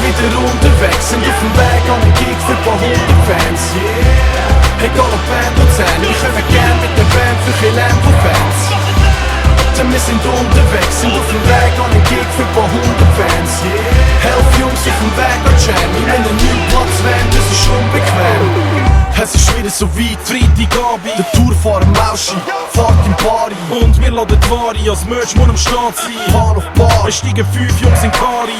wieder unterwegs, sind auf dem Weg an den Gig für ein paar hundert Fans, yeah. Egal ob Band und Zahn, wir kommen gern mit der Band für ein Lambo-Fans. Denn wir sind unterwegs, sind auf dem Weg an den Gig für ein paar hundert Fans, yeah. 11 Jungs auf dem Weg an Jam, in einem neuen Platz wären, das ist unbequem. Es ist wieder so weit, Freitagabend, der Tourfahrer Mauschi, Fahrt im Bari. Und wir laden die Ware, als Merch muss am Start sein. Bar auf Bar, es steigen 5 Jungs in Kari.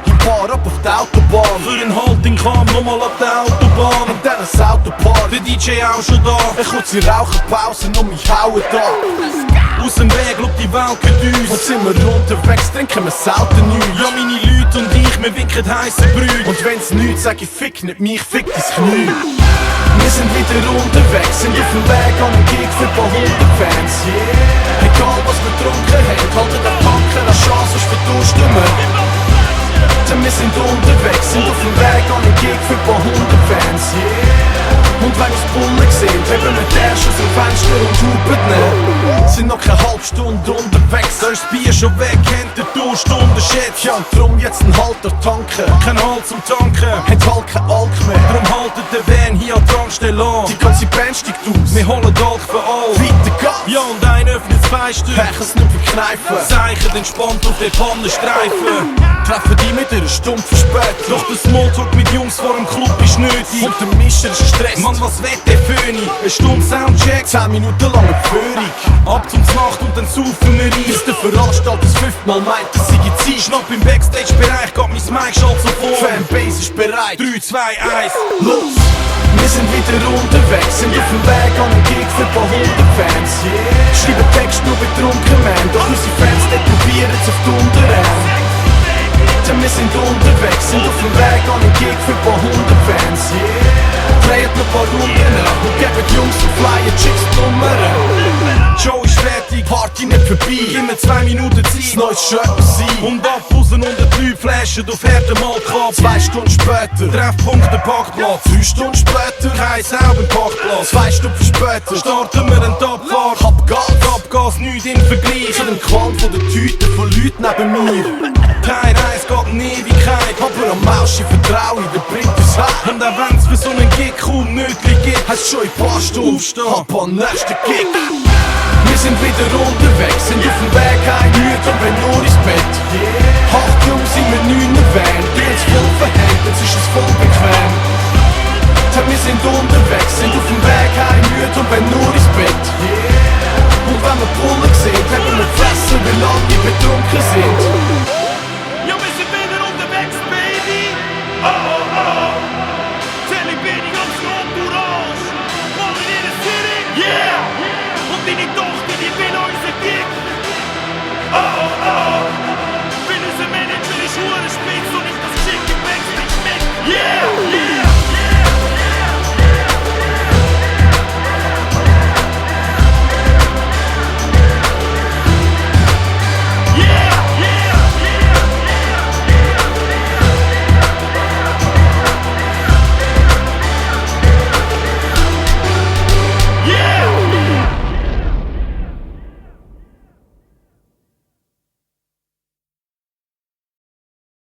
Im Bar ab auf die Autobahn, für einen Halt in Kam, nochmal ab der Autobahn. Und dann ein Autopark, der DJ auch schon da. Eine kurze Raucherpause und mich hauen da. Aus dem Weg schaut die Welt gehört uns. Und sind wir unterwegs, trinken wir selten nichts. Ja, meine Leute und ich, wir winken heisse Brüder. Und wenn's nichts, sag ich fick nicht mich, fick dein Knie. Wir sind wieder unterwegs, sind auf dem Weg an den Gig für ein paar hundert Fans, yeah. Egal was wir getrunken haben, halten den Tanken an Chance, sonst verdursten wir. Denn wir sind unterwegs, sind auf dem Weg an den Gig für ein paar hundert Fans, yeah. Und wenn uns Bullen sehen, heben wir die Ärsche aus dem Fenster und hupen nicht. Sind noch keine halbe Stunde unterwegs, da ist das Bier schon weg, kennt der Durchstunde schätzt. Ja, und drum jetzt ein Halt durch Tanken, kein Halt zum Tanken, hat halt kein Alk mehr. Drum haltet der Van hier an die Tankstelle an. Die ganze Band steigt aus, wir holen Alk für all. Weiter Gas, ja und ein öffnet das Fenster, Pechers nicht verkneifen. Zeichen entspannt auf den Pannenstreifen. Treffen die mit einer Stunde verspätet. Doch der Smalltalk mit Jungs vor dem Club ist nötig. Und der Mischer ist Stress. Mann, was will der Föhni? Eine Stunde Soundcheck, 10 Minuten lang eine Führung. Ab zum Nacht und dann saufen wir rein. Bis der Veranstalter das 5-mal meint, dass sie Zeit. Schnapp im Backstage-Bereich, geht mein Mic schalt so vor. Fanbase ist bereit, 3, 2, 1, los! Wir sind wieder unterwegs, sind auf dem Weg an den Gig für ein paar hundert Fans, yeah. Schreiben Text nur betrunken, man. Doch unsere Fans, die probieren's auf die Unterarm. Denn wir sind unterwegs, sind auf dem Weg an den Gig für ein paar hundert Fans, yeah. Drehen noch ein paar Runden und geben die Jungs und Flyer, Chicks die Nummern. Show ist fertig, Party nicht vorbei. Gib mir 2 Minuten Zeit, das neues Shirt sein. Und abpussen und die Leute flashen auf Härtemal Cup. 2 Stunden später, Treffpunkt der Parkplatz. 3 Stunden später, kein Sau im Parkplatz. 2 Stunden später, starten wir einen Abfahrt. Abgas, nichts im Vergleich zu dem Qualm von der Tüten von Leuten neben mir. Keine Reise geht in Ewigkeit, aber am Mauschi vertraue ich, der bringt uns heim. Und auch wenn's für so einen Gig kaum nötig gibt, heisst schon ein paar Stunden aufstehen, ab am nächsten Gig. Wir sind wieder unterwegs, sind auf dem Weg heim, müde und wenn nur ins Bett. Yeah. 8 Jungs sind mit 9 Van, die uns voll verhängt, jetzt ist es voll bequem. Denn wir sind unterwegs.